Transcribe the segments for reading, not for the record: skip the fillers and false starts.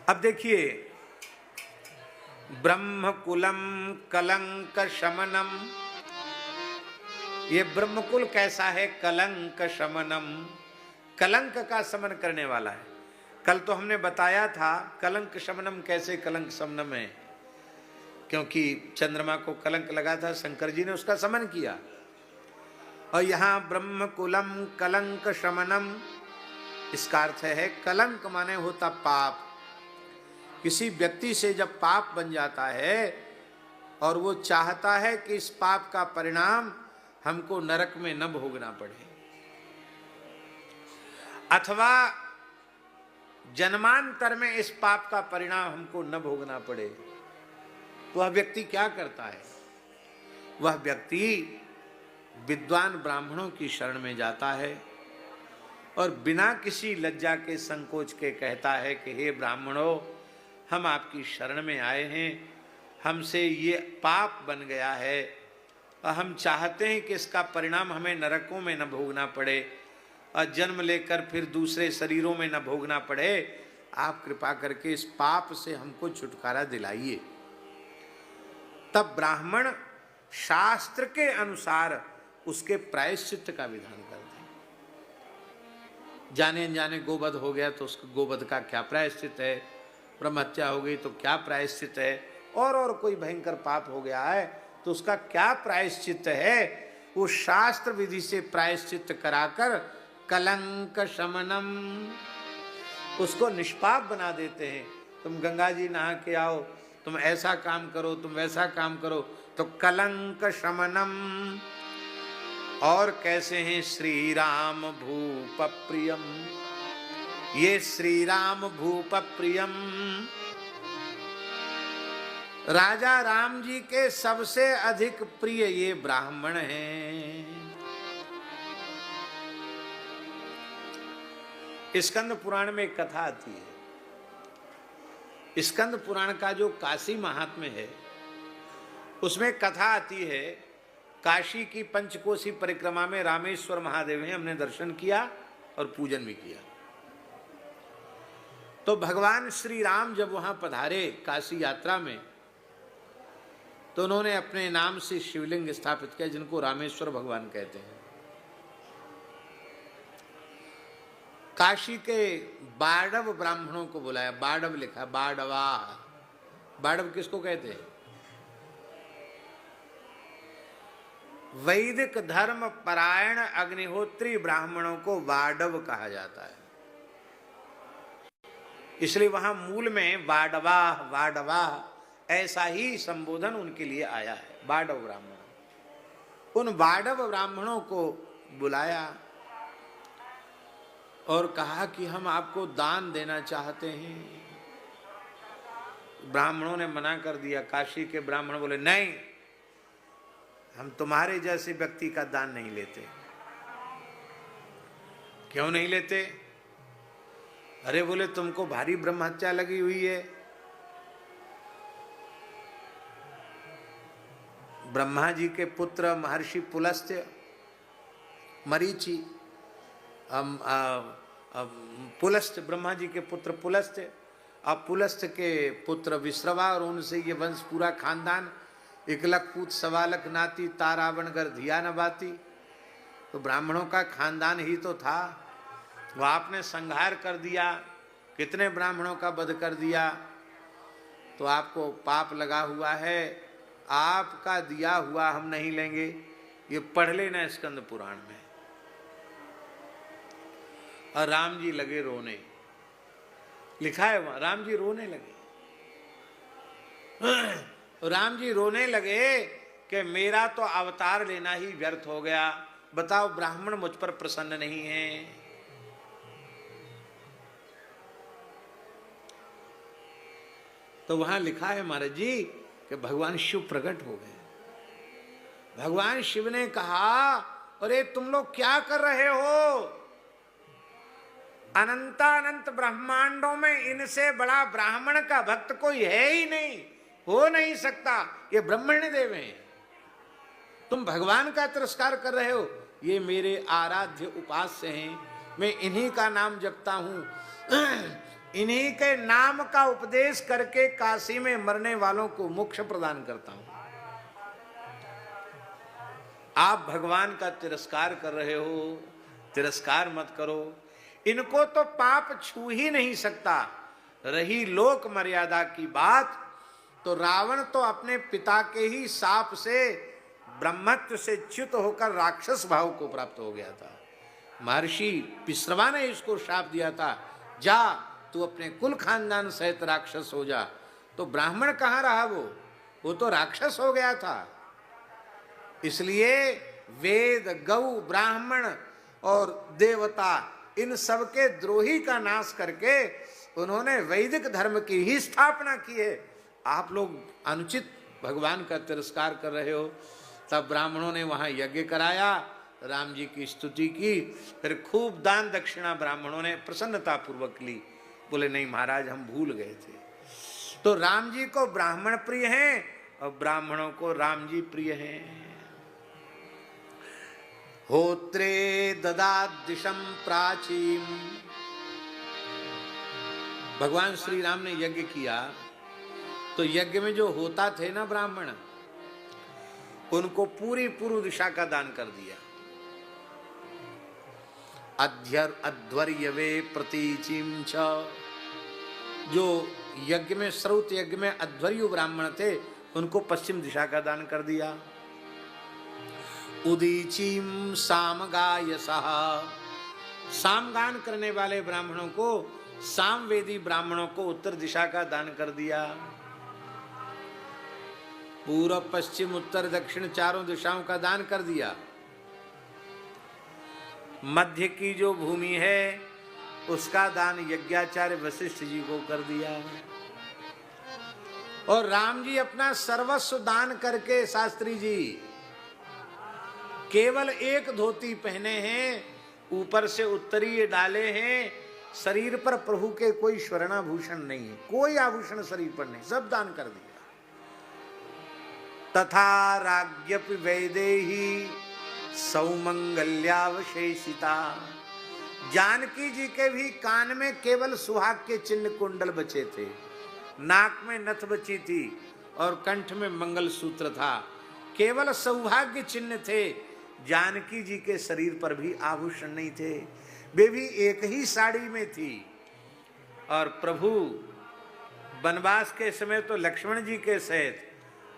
अब देखिए, ब्रह्मकुलम कलंक शमनम, ये ब्रह्मकुल कैसा है? कलंक शमनम, कलंक का शमन करने वाला है। कल तो हमने बताया था कलंक शमनम कैसे कलंक शमनम है, क्योंकि चंद्रमा को कलंक लगा था, शंकर जी ने उसका शमन किया। और यहां ब्रह्मकुलम कलंक शमनम, इसका अर्थ है कलंक माने होता पाप। किसी व्यक्ति से जब पाप बन जाता है और वो चाहता है कि इस पाप का परिणाम हमको नरक में न भोगना पड़े, अथवा जन्मांतर में इस पाप का परिणाम हमको न भोगना पड़े, तो वह व्यक्ति क्या करता है? वह व्यक्ति विद्वान ब्राह्मणों की शरण में जाता है और बिना किसी लज्जा के संकोच के कहता है कि हे ब्राह्मणों, हम आपकी शरण में आए हैं, हमसे ये पाप बन गया है और हम चाहते हैं कि इसका परिणाम हमें नरकों में न भोगना पड़े और जन्म लेकर फिर दूसरे शरीरों में न भोगना पड़े। आप कृपा करके इस पाप से हमको छुटकारा दिलाइए। तब ब्राह्मण शास्त्र के अनुसार उसके प्रायश्चित का विधान करते हैं। जाने अनजाने गोवध हो गया तो उसको गोवध का क्या प्रायश्चित है, ब्रह्महत्या हो गई तो क्या प्रायश्चित है, और कोई भयंकर पाप हो गया है तो उसका क्या प्रायश्चित है, वो शास्त्र विधि से प्रायश्चित कराकर कलंक शमनम, उसको निष्पाप बना देते हैं। तुम गंगा जी नहा के आओ, तुम ऐसा काम करो, तुम वैसा काम करो, तो कलंक शमनम। और कैसे हैं? श्री राम भूप प्रियम, ये श्री राम भूप प्रियम राजा राम जी के सबसे अधिक प्रिय ये ब्राह्मण हैं। स्कंद पुराण में एक कथा आती है। स्कंद पुराण का जो काशी महात्म्य है उसमें कथा आती है, काशी की पंचकोशी परिक्रमा में रामेश्वर महादेव हैं, हमने दर्शन किया और पूजन भी किया। तो भगवान श्री राम जब वहां पधारे काशी यात्रा में, तो उन्होंने अपने नाम से शिवलिंग स्थापित किया जिनको रामेश्वर भगवान कहते हैं। काशी के बाड़व ब्राह्मणों को बुलाया, बाड़व लिखा, बाड़वा, बाड़व किसको कहते हैं? वैदिक धर्म परायण अग्निहोत्री ब्राह्मणों को वाडव कहा जाता है। इसलिए वहां मूल में वाडवा वाडवा ऐसा ही संबोधन उनके लिए आया है, वाडव ब्राह्मण। उन वाडव ब्राह्मणों को बुलाया और कहा कि हम आपको दान देना चाहते हैं। ब्राह्मणों ने मना कर दिया। काशी के ब्राह्मण बोले नहीं, हम तुम्हारे जैसे व्यक्ति का दान नहीं लेते। क्यों नहीं लेते? अरे बोले तुमको भारी ब्रह्महत्या लगी हुई है। ब्रह्मा जी के पुत्र महर्षि पुलस्त्य, मरीचि, पुलस्त्य, ब्रह्मा जी के पुत्र पुलस्त्य, अब पुलस्त्य के पुत्र विश्रवा, और उनसे ये वंश पूरा खानदान, इकलक पूत सवालक नाती तारावणगर धिया न बाती। तो ब्राह्मणों का खानदान ही तो था, वो आपने संहार कर दिया, कितने ब्राह्मणों का वध कर दिया, तो आपको पाप लगा हुआ है, आपका दिया हुआ हम नहीं लेंगे। ये पढ़ लेना स्कंद पुराण में। और राम जी लगे रोने, लिखा है वहां, राम जी रोने लगे। राम जी रोने लगे कि मेरा तो अवतार लेना ही व्यर्थ हो गया, बताओ ब्राह्मण मुझ पर प्रसन्न नहीं है। तो वहां लिखा है महाराज जी कि भगवान शिव प्रकट हो गए। भगवान शिव ने कहा, अरे तुम लोग क्या कर रहे हो? अनंतानंत ब्रह्मांडों में इनसे बड़ा ब्राह्मण का भक्त कोई है ही नहीं, हो नहीं सकता। ये ब्रह्मण्य देव हैं, तुम भगवान का तिरस्कार कर रहे हो। ये मेरे आराध्य उपास्य हैं, मैं इन्हीं का नाम जपता हूं। इन्हीं के नाम का उपदेश करके काशी में मरने वालों को मोक्ष प्रदान करता हूं। आप भगवान का तिरस्कार कर रहे हो, तिरस्कार मत करो। इनको तो पाप छू ही नहीं सकता। रही लोक मर्यादा की बात, तो रावण तो अपने पिता के ही शाप से, ब्रह्मत्व से च्युत होकर राक्षस भाव को प्राप्त हो गया था। महर्षि पिस्रवा ने इसको शाप दिया था, जा तू अपने कुल खानदान सहित राक्षस हो जा। तो ब्राह्मण कहाँ रहा, वो तो राक्षस हो गया था। इसलिए वेद, गौ, ब्राह्मण और देवता, इन सबके द्रोही का नाश करके उन्होंने वैदिक धर्म की ही स्थापना की है। आप लोग अनुचित भगवान का तिरस्कार कर रहे हो। तब ब्राह्मणों ने वहां यज्ञ कराया, राम जी की स्तुति की, फिर खूब दान दक्षिणा ब्राह्मणों ने प्रसन्नता पूर्वक ली। बोले नहीं महाराज, हम भूल गए थे। तो राम जी को ब्राह्मण प्रिय हैं और ब्राह्मणों को राम जी प्रिय हैं। होत्रे ददादिशम प्राचीम, भगवान श्री राम ने यज्ञ किया, तो यज्ञ में जो होता थे ना ब्राह्मण, उनको पूरी पूर्व दिशा का दान कर दिया। अध्वर्यवे प्रतीचिम छ, जो यज्ञ में, श्रौत यज्ञ में अध्वर्यु ब्राह्मण थे, उनको पश्चिम दिशा का दान कर दिया। उदीचीम सामगायसः, सामगान करने वाले ब्राह्मणों को, सामवेदी ब्राह्मणों को उत्तर दिशा का दान कर दिया। पूर्व, पश्चिम, उत्तर, दक्षिण चारों दिशाओं का दान कर दिया। मध्य की जो भूमि है उसका दान यज्ञाचार्य वशिष्ठ जी को कर दिया। और राम जी अपना सर्वस्व दान करके, शास्त्री जी, केवल एक धोती पहने हैं, ऊपर से उत्तरीय डाले हैं, शरीर पर प्रभु के कोई स्वर्णाभूषण नहीं है, कोई आभूषण शरीर पर नहीं, सब दान कर दिया। तथा राज्ञपि वैदेही सौमंगल्यावशेषिता, जानकी जी के भी कान में केवल सुहाग के चिन्ह कुंडल बचे थे, नाक में नथ बची थी और कंठ में मंगल सूत्र था, केवल सौभाग्य चिन्ह थे। जानकी जी के शरीर पर भी आभूषण नहीं थे, वे भी एक ही साड़ी में थी। और प्रभु वनवास के समय तो लक्ष्मण जी के सहित,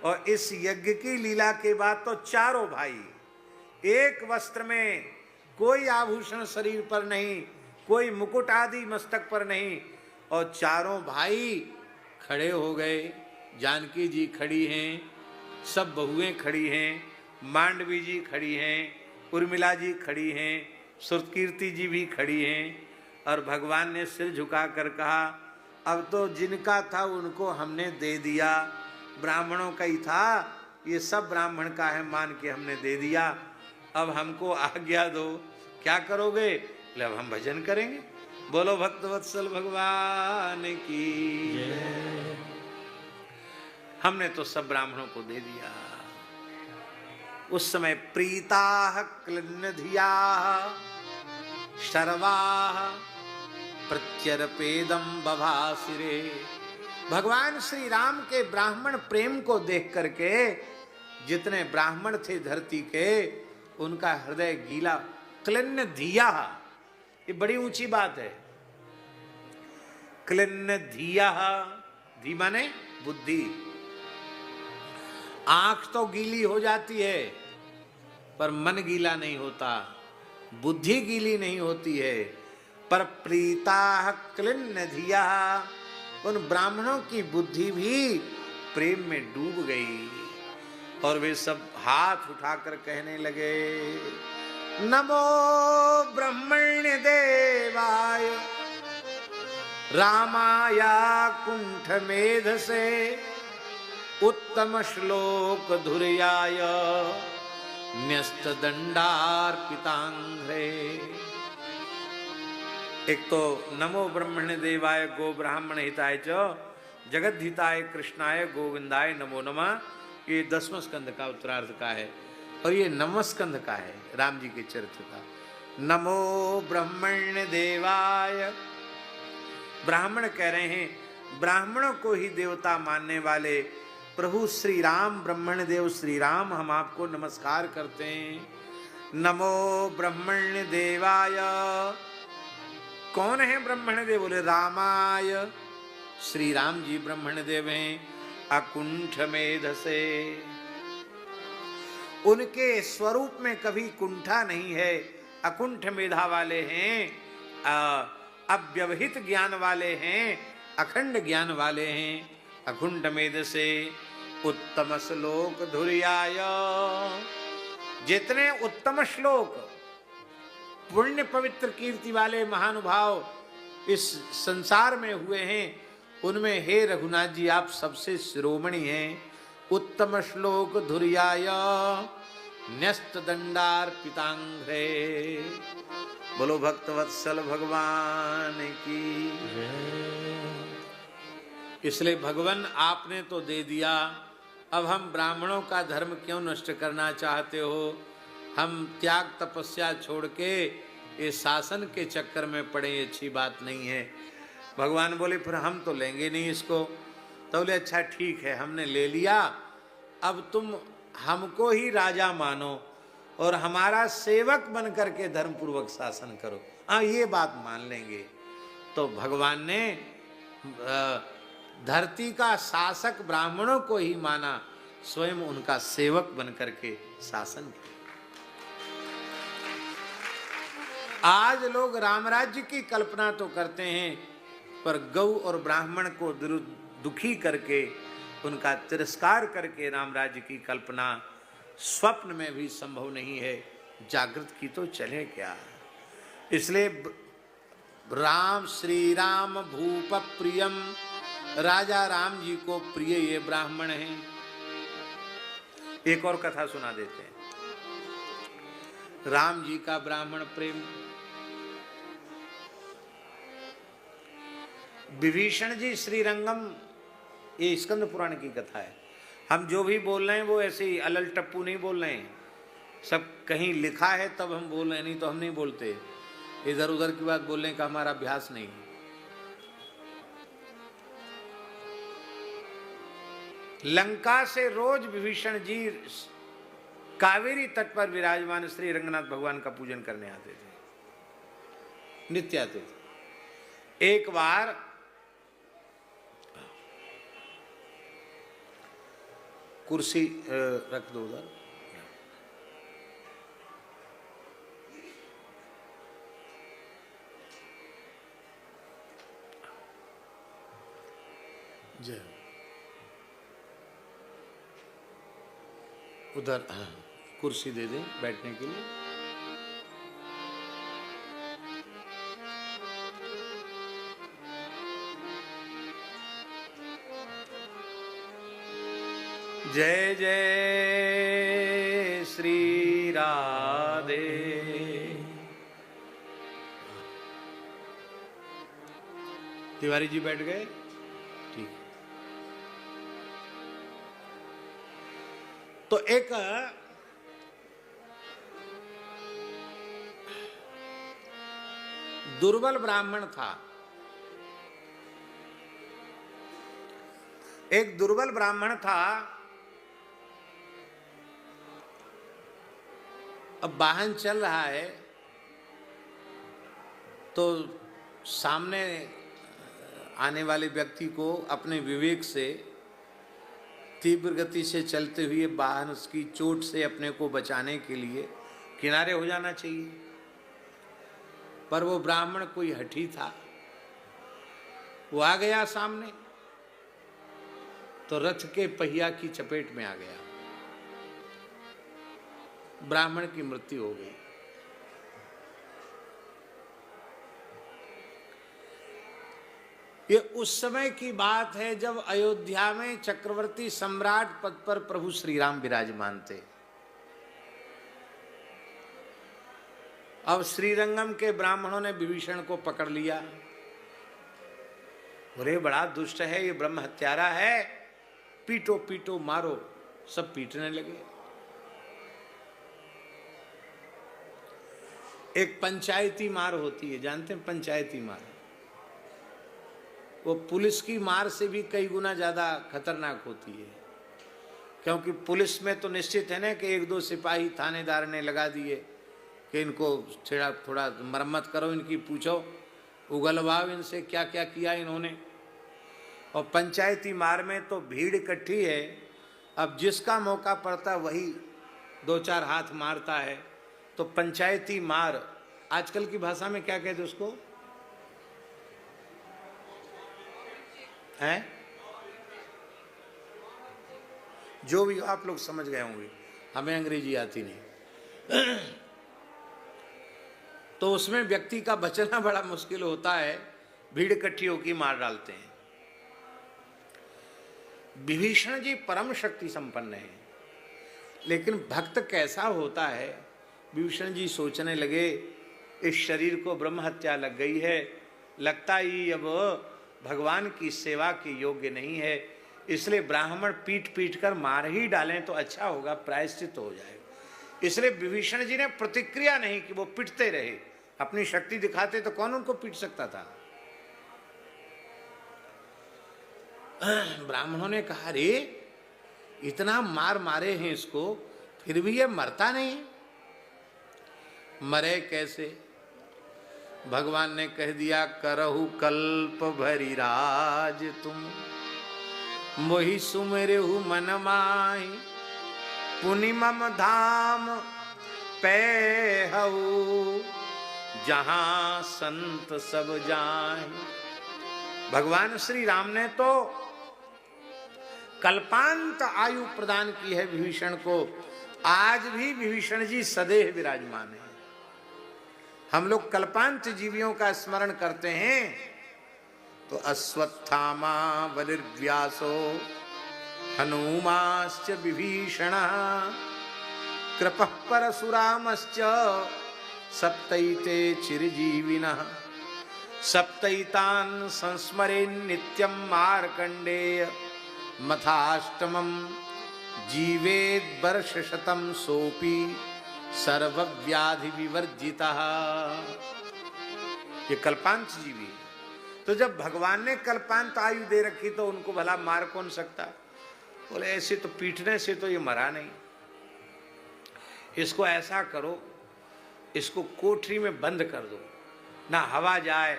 और इस यज्ञ की लीला के बाद तो चारों भाई एक वस्त्र में, कोई आभूषण शरीर पर नहीं, कोई मुकुट आदि मस्तक पर नहीं, और चारों भाई खड़े हो गए। जानकी जी खड़ी हैं, सब बहुएं खड़ी हैं, मांडवी जी खड़ी हैं, उर्मिला जी खड़ी हैं, श्रुतकीर्ति जी भी खड़ी हैं। और भगवान ने सिर झुकाकर कहा, अब तो जिनका था उनको हमने दे दिया, ब्राह्मणों का ही था, ये सब ब्राह्मण का है मान के हमने दे दिया, अब हमको आज्ञा दो, क्या करोगे? बोले अब हम भजन करेंगे। बोलो भक्तवत्सल भगवान की। हमने तो सब ब्राह्मणों को दे दिया। उस समय प्रीता क्लिन्नधिया शर्वा प्रत्यर्पेदम बभासिरे, भगवान श्री राम के ब्राह्मण प्रेम को देख करके जितने ब्राह्मण थे धरती के, उनका हृदय गीला। क्लिन्न धिया, ये बड़ी ऊंची बात है। क्लिन्न धिया, धी माने बुद्धि। आंख तो गीली हो जाती है पर मन गीला नहीं होता, बुद्धि गीली नहीं होती है। पर प्रीता क्लिन्न धिया, उन ब्राह्मणों की बुद्धि भी प्रेम में डूब गई और वे सब हाथ उठाकर कहने लगे, नमो ब्रह्मण्य देवाय रामाया कुंठ मेधसे उत्तम श्लोक धुर्याय न्यस्त दंडार्पितांघ्रे। एक तो नमो ब्रह्मण्य देवाय गो ब्राह्मण हिताय च जगत हिताय कृष्णाय गोविंदाय नमो नमः, ये 10वें स्कंद का उत्तरार्ध का है और ये 9वें स्कंद का है राम जी के चरित्र का। नमो ब्रह्मण्य देवाय ब्राह्मण कह रहे हैं, ब्राह्मणों को ही देवता मानने वाले प्रभु श्री राम, ब्रह्मण देव श्री राम, हम आपको नमस्कार करते हैं। नमो ब्रह्मण्य देवाय। कौन है ब्रह्मण देव? बोले रामाय। श्री राम जी ब्रह्मण देव हैं। अकुंठ मेध से, उनके स्वरूप में कभी कुंठा नहीं है, अकुंठ मेधा वाले हैं, अव्यवहित ज्ञान वाले हैं, अखंड ज्ञान वाले हैं। अकुंठ मेध से उत्तम श्लोक धुर्याय। जितने उत्तम श्लोक, पुण्य पवित्र कीर्ति वाले महानुभाव इस संसार में हुए हैं, उनमें हे रघुनाथ जी आप सबसे शिरोमणि हैं। उत्तम श्लोक धुर्याय न्यस्त दंडार्पितांघ्रे। बोलो भक्तवत्सल भगवान की। इसलिए भगवान आपने तो दे दिया, अब हम ब्राह्मणों का धर्म क्यों नष्ट करना चाहते हो? हम त्याग तपस्या छोड़ के ये शासन के चक्कर में पड़े, अच्छी बात नहीं है। भगवान बोले फिर हम तो लेंगे नहीं इसको। तो बोले अच्छा ठीक है, हमने ले लिया, अब तुम हमको ही राजा मानो और हमारा सेवक बन करके धर्म पूर्वक शासन करो। हाँ ये बात मान लेंगे। तो भगवान ने धरती का शासक ब्राह्मणों को ही माना, स्वयं उनका सेवक बन करके शासन किया। आज लोग रामराज्य की कल्पना तो करते हैं, पर गौ और ब्राह्मण को दुखी करके, उनका तिरस्कार करके रामराज्य की कल्पना स्वप्न में भी संभव नहीं है। जागृत की तो चले क्या। इसलिए राम, श्री राम भूप प्रियम, राजा राम जी को प्रिय ये ब्राह्मण हैं। एक और कथा सुना देते हैं, राम जी का ब्राह्मण प्रेम। विभीषण जी श्रीरंगम, ये स्कंद पुराण की कथा है। हम जो भी बोल रहे हैं वो ऐसे ही अलल टप्पू नहीं बोल रहे हैं, सब कहीं लिखा है तब हम बोल रहे हैं, नहीं तो हम नहीं बोलते। इधर उधर की बात बोलने का हमारा अभ्यास नहीं। लंका से रोज विभीषण जी कावेरी तट पर विराजमान श्री रंगनाथ भगवान का पूजन करने आते थे, नित्य आते थे। एक बार कुर्सी रख दो उधर। जय उधर, हाँ कुर्सी दे दें बैठने के लिए। जय जय श्री राधे। तिवारी जी बैठ गए, ठीक। तो एक दुर्बल ब्राह्मण था, एक दुर्बल ब्राह्मण था। अब वाहन चल रहा है तो सामने आने वाले व्यक्ति को अपने विवेक से तीव्र गति से चलते हुए वाहन उसकी चोट से अपने को बचाने के लिए किनारे हो जाना चाहिए। पर वो ब्राह्मण कोई हठी था, वो आ गया सामने तो रथ के पहिया की चपेट में आ गया, ब्राह्मण की मृत्यु हो गई। ये उस समय की बात है जब अयोध्या में चक्रवर्ती सम्राट पद पर प्रभु श्री राम विराजमान थे। अब श्रीरंगम के ब्राह्मणों ने विभीषण को पकड़ लिया, बोले बड़ा दुष्ट है, ये ब्रह्म हत्यारा है, पीटो पीटो मारो। सब पीटने लगे। एक पंचायती मार होती है, जानते हैं पंचायती मार। वो पुलिस की मार से भी कई गुना ज़्यादा खतरनाक होती है, क्योंकि पुलिस में तो निश्चित है ना कि एक दो सिपाही थानेदार ने लगा दिए कि इनको थोड़ा मरम्मत करो, इनकी पूछो, उगलवाओ इनसे क्या क्या किया इन्होंने। और पंचायती मार में तो भीड़ इकट्ठी है, अब जिसका मौका पड़ता वही दो चार हाथ मारता है। तो पंचायती मार, आजकल की भाषा में क्या कहते उसको है, जो भी आप लोग समझ गए होंगे, हमें अंग्रेजी आती नहीं। तो उसमें व्यक्ति का बचना बड़ा मुश्किल होता है, भीड़ इकट्ठी होकर मार डालते हैं। विभीषण जी परम शक्ति संपन्न है, लेकिन भक्त कैसा होता है। विभीषण जी सोचने लगे, इस शरीर को ब्रह्म हत्या लग गई है, लगता ही अब भगवान की सेवा के योग्य नहीं है, इसलिए ब्राह्मण पीट पीट कर मार ही डालें तो अच्छा होगा, प्रायश्चित हो जाएगा। इसलिए विभीषण जी ने प्रतिक्रिया नहीं कि वो पिटते रहे, अपनी शक्ति दिखाते तो कौन उनको पीट सकता था। ब्राह्मणों ने कहा, रे इतना मार मारे हैं इसको, फिर भी ये मरता नहीं, मरे कैसे। भगवान ने कह दिया, करहु कल्प भरी राज तुम, मोहि सुमेरहु मन माहि, पुनि मम धाम पैहु, जहां संत सब जाए। भगवान श्री राम ने तो कल्पांत आयु प्रदान की है विभीषण को, आज भी विभीषण जी सदैव विराजमान है। हम लोग कल्पांत जीवियों का स्मरण करते हैं तो अश्वत्थामा बलिर्व्यासो हनुमाश्च विभीषण कृपः परशुरामश्च सप्तैते चिरजीविनः, सप्तैतान् संस्मरेन् नित्यं मार्कण्डेय मथाष्टमं, जीवेद् वर्षशतं सोऽपि सर्वव्याधि विवर्जितः। ये कल्पांत जीवी। तो जब भगवान ने कल्पांत आयु दे रखी तो उनको भला मार कौन सकता। बोले ऐसे तो पीटने से तो ये मरा नहीं, इसको ऐसा करो, इसको कोठरी में बंद कर दो, ना हवा जाए,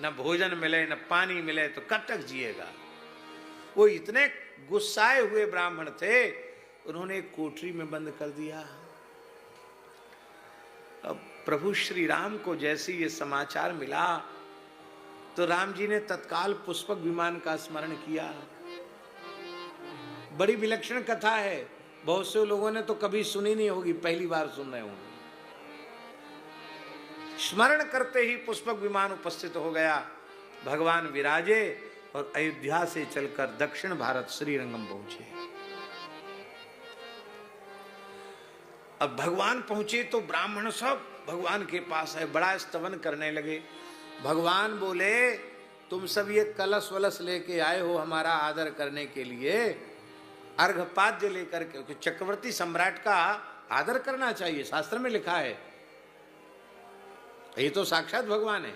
ना भोजन मिले, ना पानी मिले, तो कब तक जिएगा। वो इतने गुस्साए हुए ब्राह्मण थे, उन्होंने एक कोठरी में बंद कर दिया। अब प्रभु श्री राम को जैसे ये समाचार मिला तो राम जी ने तत्काल पुष्पक विमान का स्मरण किया। बड़ी विलक्षण कथा है, बहुत से लोगों ने तो कभी सुनी नहीं होगी, पहली बार सुन रहे होंगे। स्मरण करते ही पुष्पक विमान उपस्थित हो गया, भगवान विराजे और अयोध्या से चलकर दक्षिण भारत श्रीरंगम पहुंचे। अब भगवान पहुंचे तो ब्राह्मण सब भगवान के पास है, बड़ा स्तवन करने लगे। भगवान बोले, तुम सब ये कलश वलश लेके आए हो हमारा आदर करने के लिए, अर्घपाद्य लेकर के, चक्रवर्ती सम्राट का आदर करना चाहिए, शास्त्र में लिखा है। ये तो साक्षात भगवान है।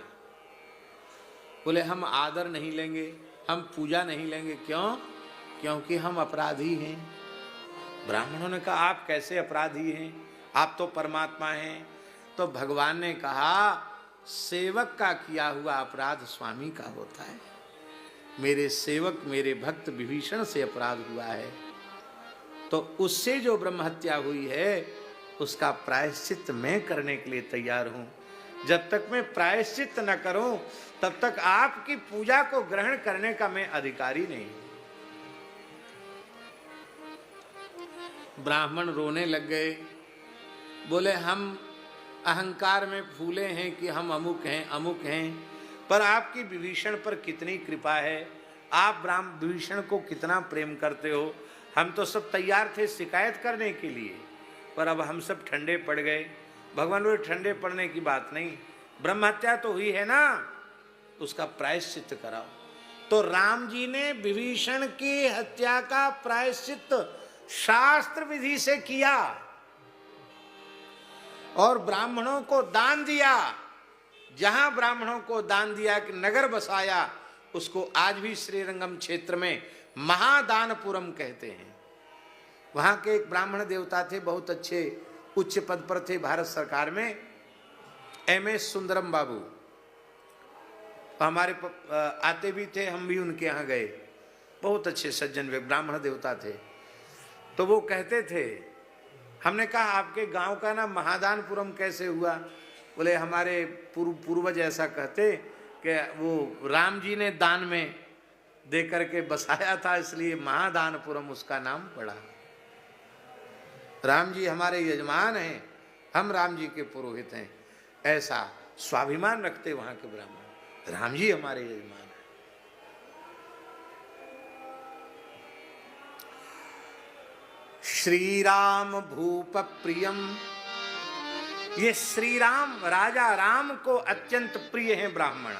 बोले हम आदर नहीं लेंगे, हम पूजा नहीं लेंगे। क्यों? क्योंकि हम अपराधी हैं। ब्राह्मणों ने कहा, आप कैसे अपराधी हैं, आप तो परमात्मा हैं। तो भगवान ने कहा, सेवक का किया हुआ अपराध स्वामी का होता है। मेरे सेवक मेरे भक्त विभीषण से अपराध हुआ है, तो उससे जो ब्रह्म हत्या हुई है उसका प्रायश्चित मैं करने के लिए तैयार हूं। जब तक मैं प्रायश्चित न करूं तब तक आपकी पूजा को ग्रहण करने का मैं अधिकारी नहीं। ब्राह्मण रोने लग गए, बोले हम अहंकार में फूले हैं कि हम अमुक हैं अमुक हैं, पर आपकी विभीषण पर कितनी कृपा है, आप विभीषण को कितना प्रेम करते हो। हम तो सब तैयार थे शिकायत करने के लिए, पर अब हम सब ठंडे पड़ गए। भगवान बोले, ठंडे पड़ने की बात नहीं, ब्रह्म हत्या तो हुई है ना, उसका प्रायश्चित कराओ। तो राम जी ने विभीषण की हत्या का प्रायश्चित शास्त्र विधि से किया और ब्राह्मणों को दान दिया। जहां ब्राह्मणों को दान दिया कि नगर बसाया, उसको आज भी श्रीरंगम क्षेत्र में महादानपुरम कहते हैं। वहां के एक ब्राह्मण देवता थे, बहुत अच्छे उच्च पद पर थे भारत सरकार में, एमएस सुंदरम बाबू। हमारे आते भी थे, हम भी उनके यहाँ गए। बहुत अच्छे सज्जन वे ब्राह्मण देवता थे। तो वो कहते थे, हमने कहा आपके गांव का नाम महादानपुरम कैसे हुआ? बोले हमारे पूर्वज ऐसा कहते कि वो राम जी ने दान में दे करके बसाया था, इसलिए महादानपुरम उसका नाम पड़ा। राम जी हमारे यजमान हैं, हम राम जी के पुरोहित हैं, ऐसा स्वाभिमान रखते वहां के ब्राह्मण। राम जी हमारे यजमान हैं। श्री राम भूप प्रियम, ये श्री राम राजा राम को अत्यंत प्रिय हैं ब्राह्मण।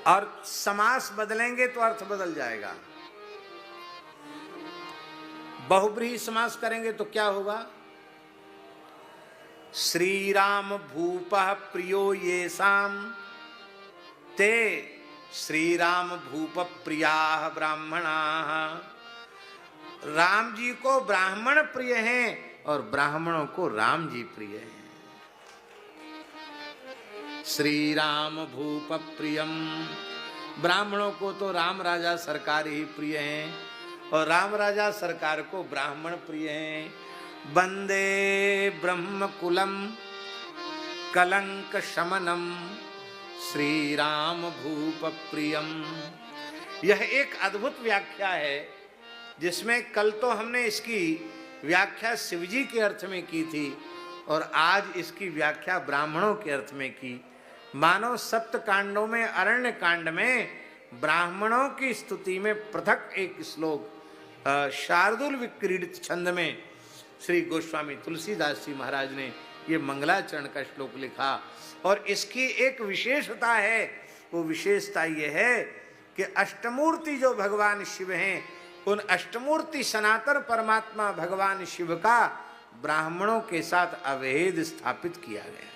और समास बदलेंगे तो अर्थ बदल जाएगा। बहुब्रीहि समास करेंगे तो क्या होगा? श्री राम भूपः प्रियो येषाम ते श्री राम भूप प्रियाः ब्राह्मणाः। राम जी को ब्राह्मण प्रिय हैं और ब्राह्मणों को राम जी प्रिय हैं। श्री राम भूप प्रियम, ब्राह्मणों को तो राम राजा सरकार ही प्रिय हैं और राम राजा सरकार को ब्राह्मण प्रिय हैं। वंदे ब्रह्म कुलम कलंक शमनम श्री राम भूप प्रियम। यह एक अद्भुत व्याख्या है, जिसमें कल तो हमने इसकी व्याख्या शिवजी के अर्थ में की थी और आज इसकी व्याख्या ब्राह्मणों के अर्थ में की। मानव सप्त कांडों में अरण्य कांड में ब्राह्मणों की स्तुति में पृथक एक श्लोक शार्दुल विक्रीडित छंद में श्री गोस्वामी तुलसीदास जी महाराज ने ये मंगलाचरण का श्लोक लिखा। और इसकी एक विशेषता है, वो विशेषता ये है कि अष्टमूर्ति जो भगवान शिव हैं, उन अष्टमूर्ति सनातन परमात्मा भगवान शिव का ब्राह्मणों के साथ अभेद स्थापित किया गया।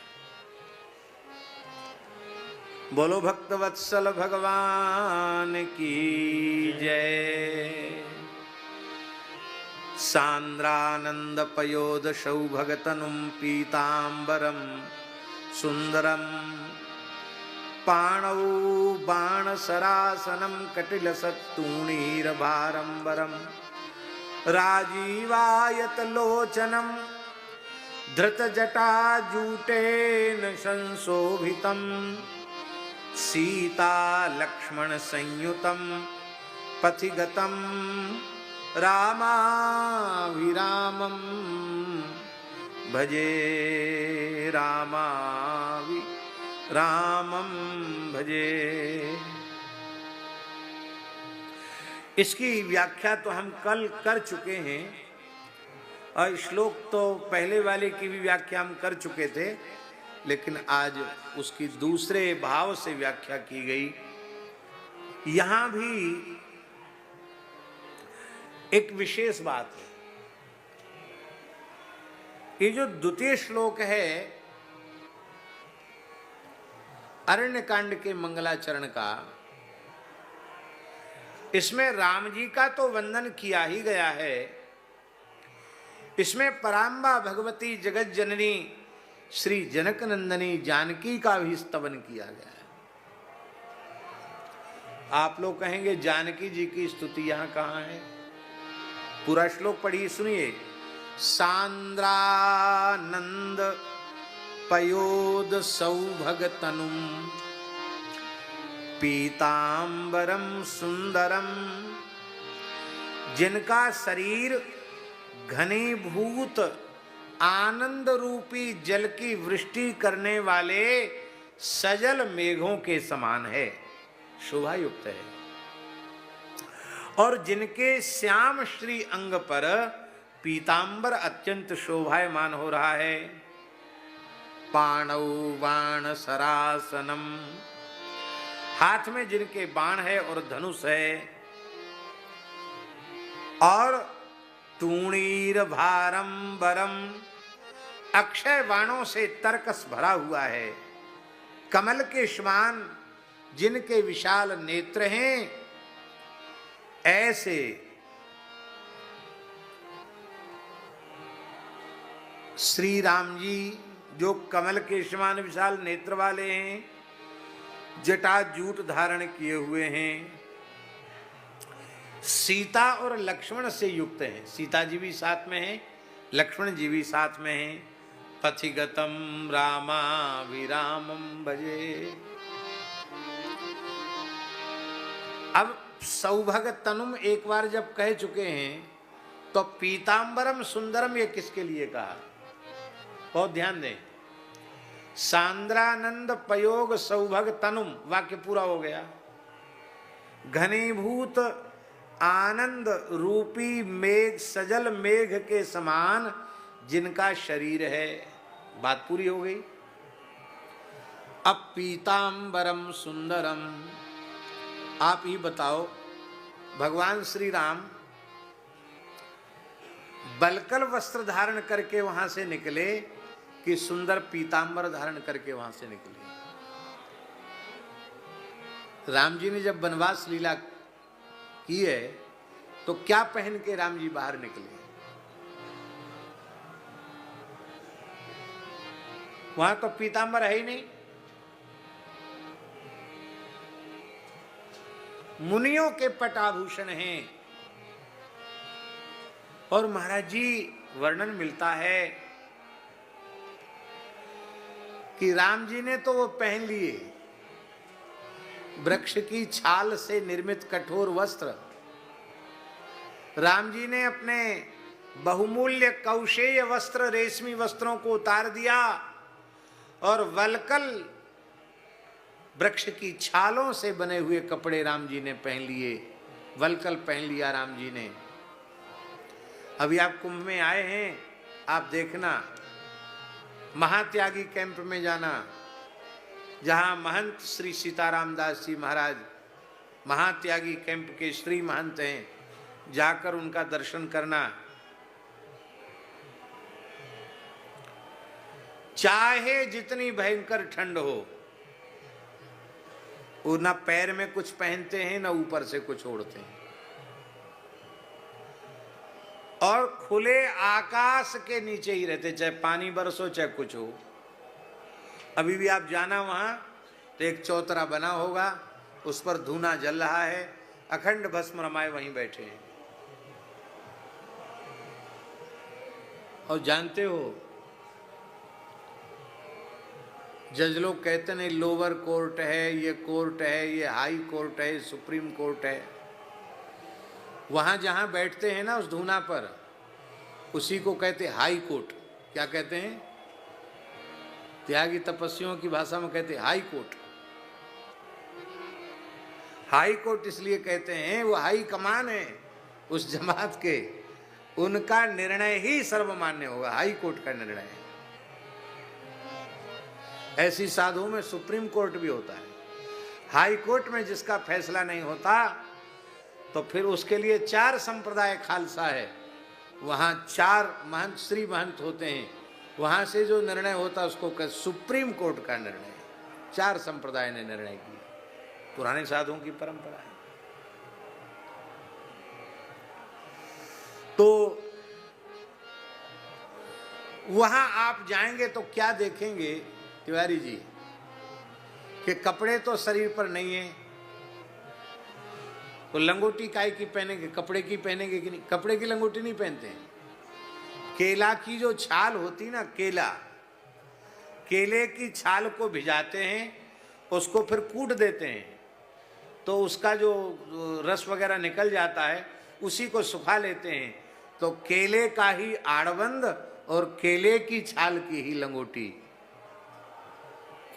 बोलो भक्तवत्सल भगवान की जय। सांद्रानंद पयोद सौभगतनुम पीतांबरम सुंदरम पाणौ बाणसरासनं कटिलसत्तूणीरभारंबरं राजीवायतलोचनं धृतजटाजूटेन संशोभितं सीता लक्ष्मण संयुतं पथिगतं रामाभिरामं भजे रामं भजे। इसकी व्याख्या तो हम कल कर चुके हैं और श्लोक तो पहले वाले की भी व्याख्या हम कर चुके थे, लेकिन आज उसकी दूसरे भाव से व्याख्या की गई। यहां भी एक विशेष बात है। ये जो द्वितीय श्लोक है अरण्य कांड के मंगलाचरण का, इसमें राम जी का तो वंदन किया ही गया है, इसमें पराम्बा भगवती जगत जननी श्री जनक नंदनी जानकी का भी स्तवन किया गया है। आप लोग कहेंगे जानकी जी की स्तुति यहां कहां है? पूरा श्लोक पढ़िए, सुनिए। सांद्रानंद पयोद सौभगतनुम पीतांबरम सुंदरम, जिनका शरीर घनीभूत आनंद रूपी जल की वृष्टि करने वाले सजल मेघों के समान है, शोभायुक्त है। और जिनके श्याम श्री अंग पर पीतांबर अत्यंत शोभायमान हो रहा है। पाणौ बाण सरासनम, हाथ में जिनके बाण है और धनुष है। और तूणीर भारंबरम, अक्षय बाणों से तरकस भरा हुआ है। कमल के समान जिनके विशाल नेत्र हैं, ऐसे श्री राम जी जो कमल के समान विशाल नेत्र वाले हैं, जटा जूट धारण किए हुए हैं, सीता और लक्ष्मण से युक्त हैं। सीता जी भी साथ में हैं, लक्ष्मण जी भी साथ में हैं। पथिगतम रामा विरामम भजे। अब सौभग तनुम एक बार जब कह चुके हैं, तो पीतांबरम सुंदरम ये किसके लिए कहा? बहुत ध्यान दें। सांद्रानंद पयोग सौभग तनुम, वाक्य पूरा हो गया। घनीभूत आनंद रूपी मेघ, सजल मेघ के समान जिनका शरीर है, बात पूरी हो गई। अब पीतांबरम सुंदरम, आप ही बताओ, भगवान श्री राम बलकल वस्त्र धारण करके वहां से निकले कि सुंदर पीतांबर धारण करके वहां से निकले? राम जी ने जब वनवास लीला की है तो क्या पहन के राम जी बाहर निकले? वहां तो पीतांबर है ही नहीं। मुनियों के पटाभूषण हैं। और महाराज जी वर्णन मिलता है कि राम जी ने तो वो पहन लिए वृक्ष की छाल से निर्मित कठोर वस्त्र। राम जी ने अपने बहुमूल्य कौशेय वस्त्र, रेशमी वस्त्रों को उतार दिया और वलकल वृक्ष की छालों से बने हुए कपड़े राम जी ने पहन लिए, वलकल पहन लिया राम जी ने। अभी आप कुंभ में आए हैं, आप देखना, महात्यागी कैंप में जाना, जहां महंत श्री सीताराम दास जी महाराज महात्यागी कैंप के श्री महंत हैं, जाकर उनका दर्शन करना। चाहे जितनी भयंकर ठंड हो, वो ना पैर में कुछ पहनते हैं ना ऊपर से कुछ ओढ़ते हैं, और खुले आकाश के नीचे ही रहते, चाहे पानी बरसो चाहे कुछ हो। अभी भी आप जाना वहां तो एक चौतरा बना होगा, उस पर धूना जल रहा है, अखंड भस्म रमाए वहीं बैठे हैं। और जानते हो, जज लोग कहते नहीं लोअर कोर्ट है, ये कोर्ट है, ये हाई कोर्ट है, सुप्रीम कोर्ट है। वहां जहां बैठते हैं ना उस धूना पर, उसी को कहते हाई कोर्ट। क्या कहते हैं? त्यागी तपस्वियों की भाषा में कहते हाई कोर्ट। हाई कोर्ट इसलिए कहते हैं, वो हाई कमान है उस जमात के, उनका निर्णय ही सर्वमान्य होगा, हाई कोर्ट का निर्णय है। ऐसी साधुओं में सुप्रीम कोर्ट भी होता है। हाई कोर्ट में जिसका फैसला नहीं होता तो फिर उसके लिए 4 संप्रदाय खालसा है, वहां 4 महंत श्री महंत होते हैं, वहां से जो निर्णय होता है उसको कहते सुप्रीम कोर्ट का निर्णय। 4 संप्रदाय ने निर्णय किया, पुराने साधुओं की परंपरा है। तो वहां आप जाएंगे तो क्या देखेंगे तिवारी जी, कि कपड़े तो शरीर पर नहीं है, तो लंगोटी काय की पहनेंगे? कपड़े की पहनेंगे कि नहीं? कपड़े की लंगोटी नहीं पहनते हैं। केला की जो छाल होती ना, केले की छाल को भिजाते हैं, उसको फिर कूट देते हैं, तो उसका जो रस वगैरह निकल जाता है, उसी को सुखा लेते हैं। तो केले का ही आड़बंद और केले की छाल की ही लंगोटी,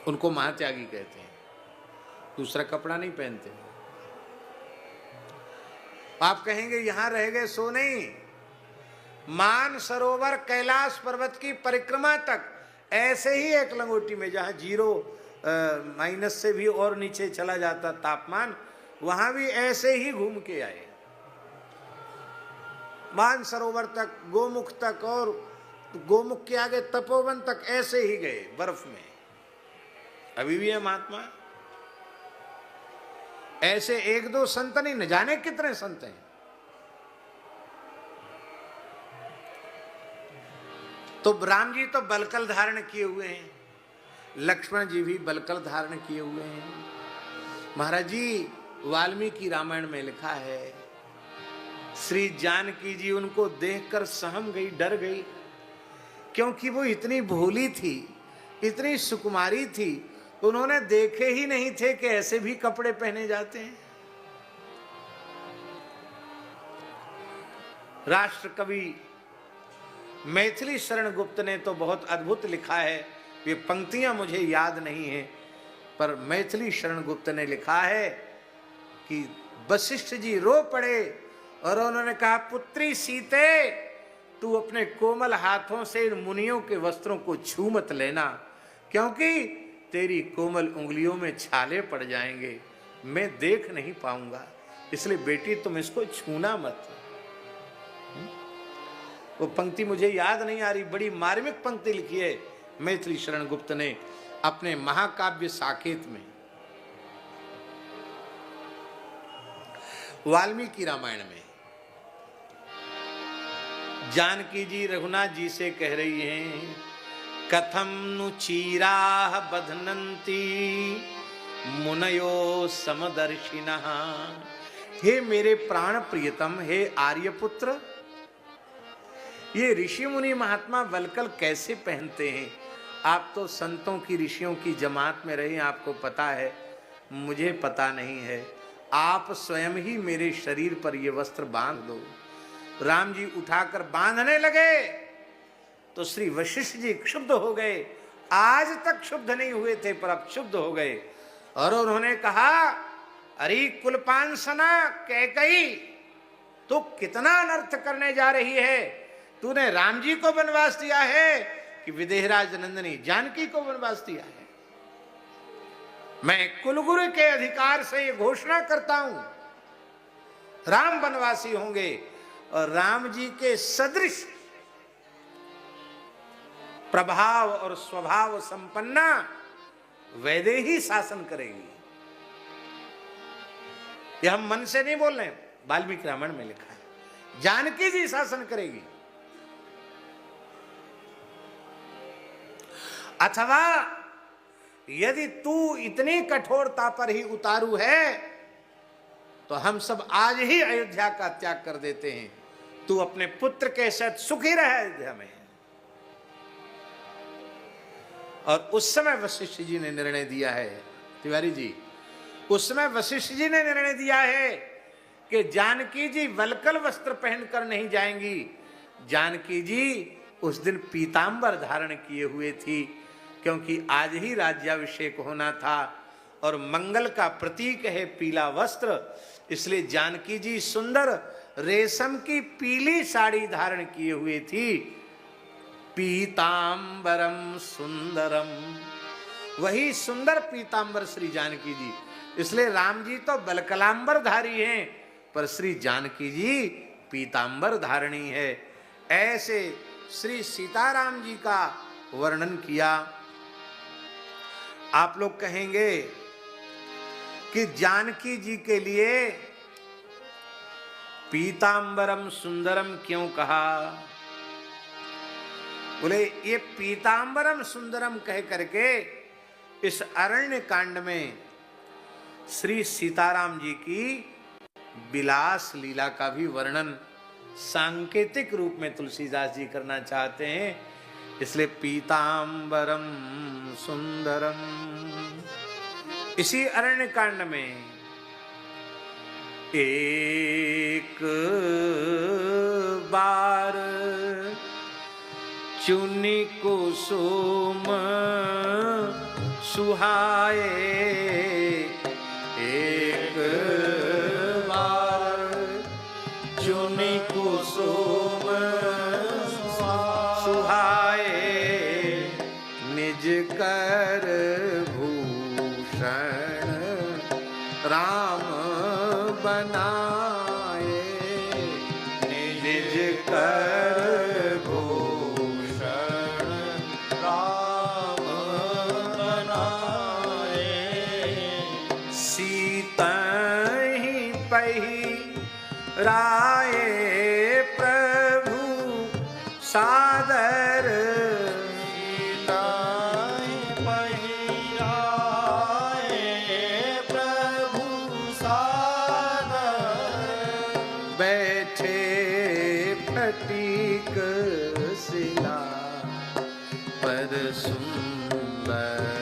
उनको महात्यागी कहते हैं। दूसरा कपड़ा नहीं पहनते। आप कहेंगे यहां रह गए, सो नहीं। मान सरोवर कैलाश पर्वत की परिक्रमा तक ऐसे ही एक लंगोटी में, जहां 0 माइनस से भी और नीचे चला जाता तापमान, वहां भी ऐसे ही घूम के आए। मान सरोवर तक, गोमुख तक, और गोमुख के आगे तपोवन तक ऐसे ही गए बर्फ में। अभी भी है महात्मा। ऐसे एक दो संत नहीं, न जाने कितने संत हैं। तो राम जी तो बलकल धारण किए हुए हैं, लक्ष्मण जी भी बलकल धारण किए हुए हैं। महाराज जी, वाल्मीकि रामायण में लिखा है, श्री जानकी जी उनको देखकर सहम गई, डर गई, क्योंकि वो इतनी भोली थी, इतनी सुकुमारी थी, उन्होंने देखे ही नहीं थे कि ऐसे भी कपड़े पहने जाते हैं। राष्ट्र कवि मैथिली शरण गुप्त ने तो बहुत अद्भुत लिखा है, ये पंक्तियां मुझे याद नहीं है, पर मैथिली शरण गुप्त ने लिखा है कि वशिष्ठ जी रो पड़े और उन्होंने कहा, पुत्री सीते, तू अपने कोमल हाथों से इन मुनियों के वस्त्रों को छू मत लेना, क्योंकि तेरी कोमल उंगलियों में छाले पड़ जाएंगे, मैं देख नहीं पाऊंगा, इसलिए बेटी तुम इसको छूना मत। वो पंक्ति मुझे याद नहीं आ रही, बड़ी मार्मिक पंक्ति लिखी है मैथिली शरण गुप्त ने अपने महाकाव्य साकेत में। वाल्मीकि रामायण में जानकी जी रघुनाथ जी से कह रही हैं, कथम नु चीराह बधनंती मुनयो समदर्शिनः। हे मेरे प्राण प्रियतम, हे आर्यपुत्र, ये ऋषि मुनि महात्मा वलकल कैसे पहनते हैं? आप तो संतों की, ऋषियों की जमात में रहे, आपको पता है, मुझे पता नहीं है। आप स्वयं ही मेरे शरीर पर ये वस्त्र बांध दो। राम जी उठाकर बांधने लगे तो श्री वशिष्ठ जी क्षुब्ध हो गए, आज तक क्षुब्ध नहीं हुए थे पर अब क्षुब्ध हो गए, और उन्होंने कहा, अरे कुलपांसना कैकई, तू कितना अनर्थ करने जा रही है? तूने राम जी को वनवास दिया है कि विदेहराज नंदिनी जानकी को वनवास दिया है? मैं कुलगुरु के अधिकार से ये घोषणा करता हूं, राम वनवासी होंगे और राम जी के सदृश प्रभाव और स्वभाव संपन्ना वैदेही शासन करेगी। ये हम मन से नहीं बोल रहे, वाल्मीकि रामायण में लिखा है, जानकी जी शासन करेगी। अथवा यदि तू इतनी कठोरता पर ही उतारू है तो हम सब आज ही अयोध्या का त्याग कर देते हैं, तू अपने पुत्र के साथ सुखी रहे अयोध्या में। और उस समय वशिष्ठ जी ने निर्णय दिया है, तिवारी जी, उस समय वशिष्ठ जी ने निर्णय दिया है कि जानकी जी वलकल वस्त्र पहनकर नहीं जाएंगी। जानकी जी उस दिन पीतांबर धारण किए हुए थी, क्योंकि आज ही राज्याभिषेक होना था और मंगल का प्रतीक है पीला वस्त्र, इसलिए जानकी जी सुंदर रेशम की पीली साड़ी धारण किए हुए थी। पीतांबरम सुंदरम, वही सुंदर पीतांबर श्री जानकी जी। इसलिए राम जी तो बलकलांबर धारी हैं, पर श्री जानकी जी पीतांबर धारणी है। ऐसे श्री सीताराम जी का वर्णन किया। आप लोग कहेंगे कि जानकी जी के लिए पीतांबरम सुंदरम क्यों कहा? बोले ये पीतांबरम सुंदरम कह करके इस अरण्य कांड में श्री सीताराम जी की विलास लीला का भी वर्णन सांकेतिक रूप में तुलसीदास जी करना चाहते हैं, इसलिए पीतांबरम सुंदरम। इसी अरण्य कांड में एक बार चुनी कुसुम सुहाए, एक बार चुनी कुसुम सुहाए, निज कर भूषण राम बनाए, निज कर भूषण राम बनाए। सीता पही राये प्रभु सादर बैठे फटीक शिला पर सुंदर